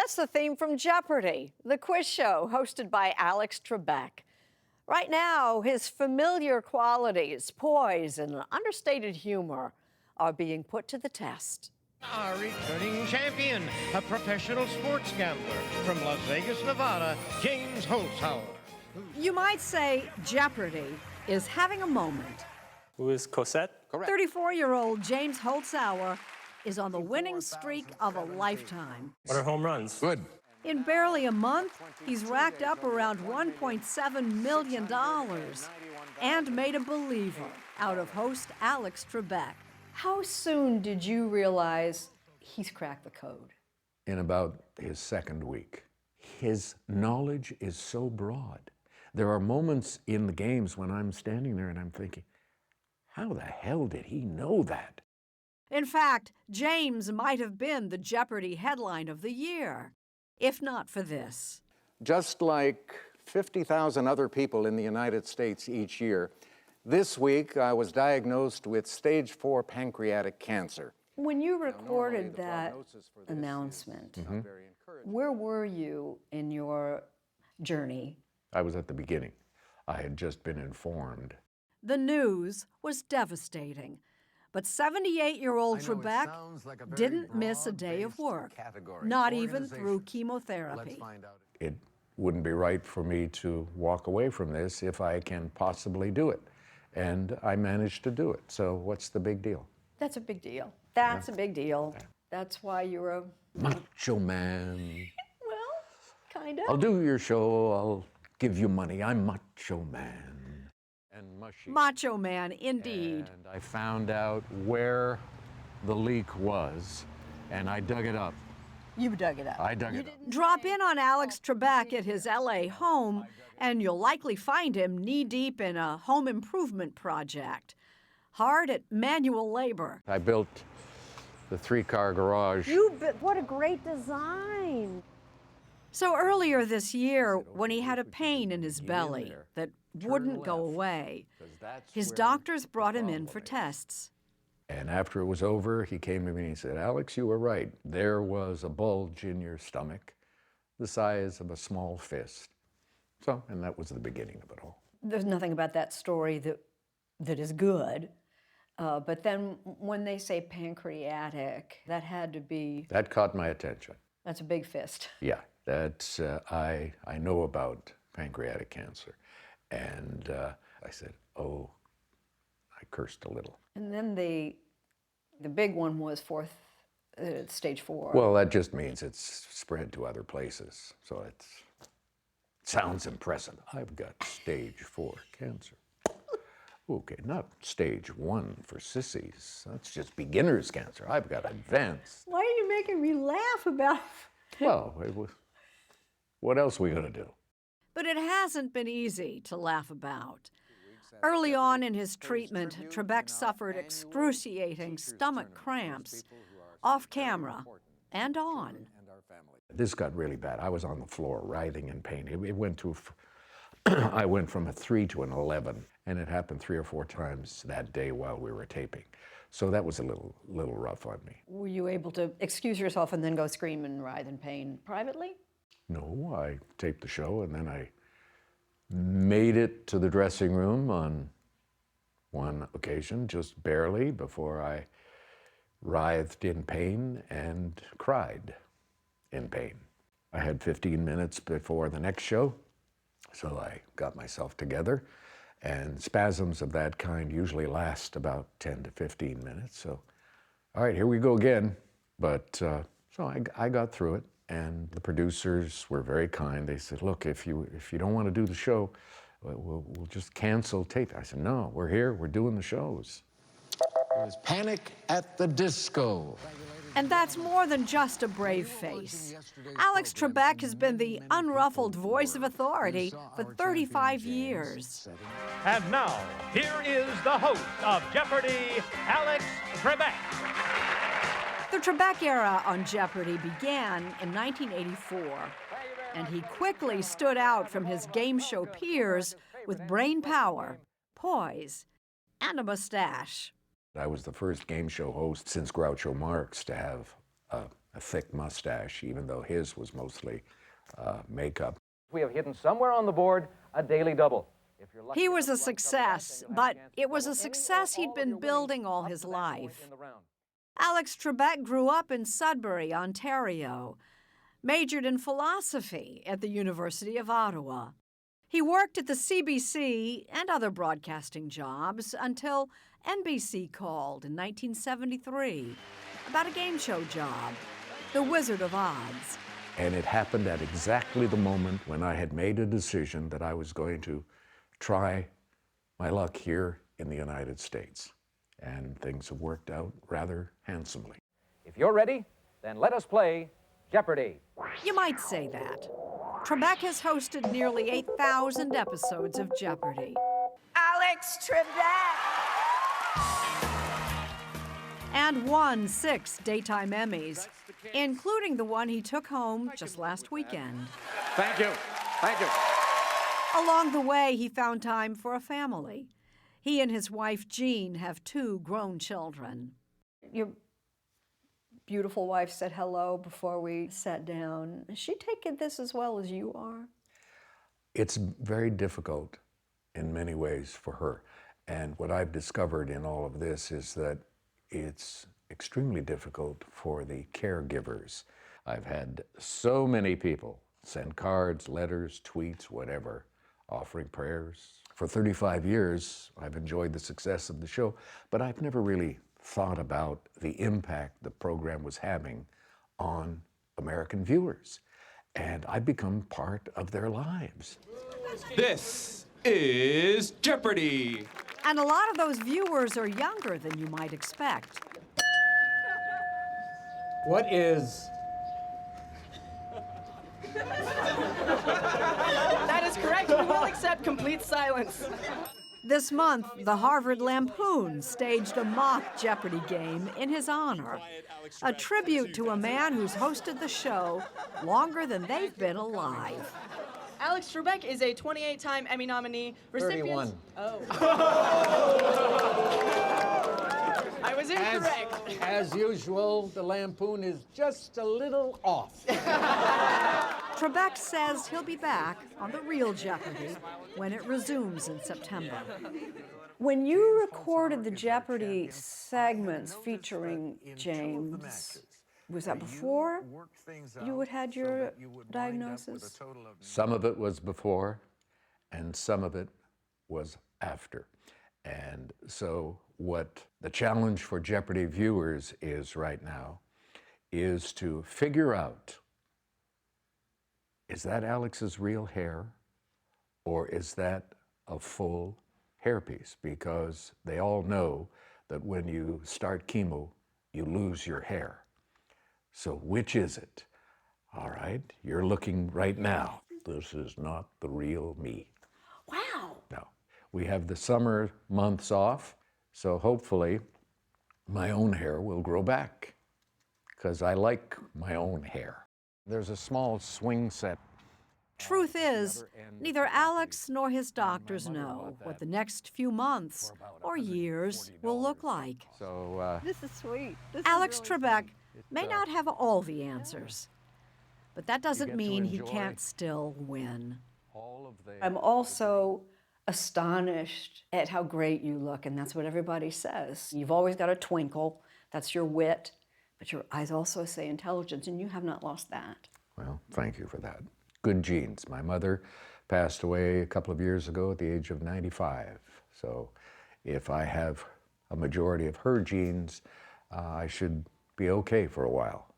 That's the theme from Jeopardy, the quiz show hosted by Alex Trebek. Right now, his familiar qualities, poise, and understated humor are being put to the test. Our returning champion, a professional sports gambler from Las Vegas, Nevada, James Holzhauer. You might say Jeopardy is having a moment. Who is Cosette? Correct. 34-year-old James Holzhauer is on the winning streak of a lifetime. What are home runs? Good. In barely a month, he's racked up around $1.7 million and made a believer out of host Alex Trebek. How soon did you realize he's cracked the code? In about his second week. His knowledge is so broad. There are moments in the games when I'm standing there and I'm thinking, how the hell did he know that? In fact, James might have been the Jeopardy headline of the year, if not for this. Just like 50,000 other people in the United States each year, this week I was diagnosed with stage 4 pancreatic cancer. When you recorded that announcement, where were you in your journey? I was at the beginning. I had just been informed. The news was devastating, but 78-year-old Trebek didn't miss a day of work, not even through chemotherapy. It wouldn't be right for me to walk away from this if I can possibly do it. And I managed to do it, so what's the big deal? That's a big deal. That's a big deal. That's why you're a... Macho man. Well, kind of. I'll do your show, I'll give you money. I'm macho man. And mushy. Macho man, indeed. And I found out where the leak was, and I dug it up. You dug it up. I dug it up. Drop in on Alex Trebek at his LA home, and you'll likely find him knee-deep in a home improvement project. Hard at manual labor. I built the 3-car garage. What a great design. So earlier this year, when he had a pain in his belly that wouldn't go away, his doctors brought him in for tests. And after it was over, he came to me and he said, Alex, you were right. There was a bulge in your stomach the size of a small fist. So, and that was the beginning of it all. There's nothing about that story that is good. But then when they say pancreatic, that had to be... That caught my attention. That's a big fist. Yeah, that's, I know about pancreatic cancer. And I said, oh, I cursed a little. And then the big one was stage 4. Well, that just means it's spread to other places. So it sounds impressive. I've got stage 4 cancer. Okay, not stage 1 for sissies. That's just beginner's cancer. I've got advanced. Why are you making me laugh about it? Well, what else are we going to do? But it hasn't been easy to laugh about. Early on in his treatment, Trebek suffered excruciating stomach cramps, off camera and on. This got really bad. I was on the floor, writhing in pain. It went to, I went from a 3 to an 11, and it happened 3 or 4 times that day while we were taping. So that was a little rough on me. Were you able to excuse yourself and then go scream and writhe in pain privately? No, I taped the show, and then I made it to the dressing room on one occasion, just barely, before I writhed in pain and cried in pain. I had 15 minutes before the next show, so I got myself together, and spasms of that kind usually last about 10 to 15 minutes, so all right, here we go again. But so I got through it. And the producers were very kind. They said, look, if you don't want to do the show, we'll just cancel tape. I said, no, we're here, we're doing the shows. It was Panic at the Disco. And that's more than just a brave face. Alex Trebek has been the unruffled voice of authority for 35 years. And now, here is the host of Jeopardy, Alex Trebek. The Trebek era on Jeopardy began in 1984, and he quickly stood out from his game show peers with brain power, poise, and a mustache. I was the first game show host since Groucho Marx to have a a thick mustache, even though his was mostly makeup. We have hidden somewhere on the board a daily double. If you're lucky He enough was to a run cover success, back, then you have but a chance to it was double a any or success all he'd of been your building all winnings up his to that point life. in the round. Alex Trebek grew up in Sudbury, Ontario, majored in philosophy at the University of Ottawa. He worked at the CBC and other broadcasting jobs until NBC called in 1973 about a game show job, The Wizard of Oz. And it happened at exactly the moment when I had made a decision that I was going to try my luck here in the United States. And things have worked out rather handsomely. If you're ready, then let us play Jeopardy! You might say that. Trebek has hosted nearly 8,000 episodes of Jeopardy! Alex Trebek! And won 6 daytime Emmys, including the one he took home just last weekend. Thank you. Thank you. Along the way, he found time for a family. He and his wife, Jean, have 2 grown children. Your beautiful wife said hello before we sat down. Is she taking this as well as you are? It's very difficult in many ways for her. And what I've discovered in all of this is that it's extremely difficult for the caregivers. I've had so many people send cards, letters, tweets, whatever, offering prayers. For 35 years, I've enjoyed the success of the show, but I've never really thought about the impact the program was having on American viewers. And I've become part of their lives. This is Jeopardy! And a lot of those viewers are younger than you might expect. What is... That is correct. We will accept complete silence. This month, the Harvard Lampoon staged a mock Jeopardy game in his honor, a tribute to a man who's hosted the show longer than they've been alive. Alex Trebek is a 28-time Emmy nominee. 31. Oh. I was incorrect. As usual, the Lampoon is just a little off. Trebek says he'll be back on the real Jeopardy when it resumes in September. When you recorded the Jeopardy segments featuring James, was that before you had had your diagnosis? Some of it was before, and some of it was after. And so what the challenge for Jeopardy viewers is right now is to figure out, is that Alex's real hair, or is that a full hairpiece? Because they all know that when you start chemo, you lose your hair. So which is it? All right, you're looking right now. This is not the real me. Wow. No. We have the summer months off, so hopefully my own hair will grow back, because I like my own hair. There's a small swing set. Truth is, neither Alex nor his doctors know what the next few months or years will look like. So, This is sweet. This Alex is really Trebek may not have all the answers, but that doesn't get to mean he enjoy can't still win. all of the... I'm also astonished at how great you look, and that's what everybody says. You've always got a twinkle, that's your wit, but your eyes also say intelligence, and you have not lost that. Well, thank you for that. Good genes. My mother passed away a couple of years ago at the age of 95. So if I have a majority of her genes, I should be okay for a while.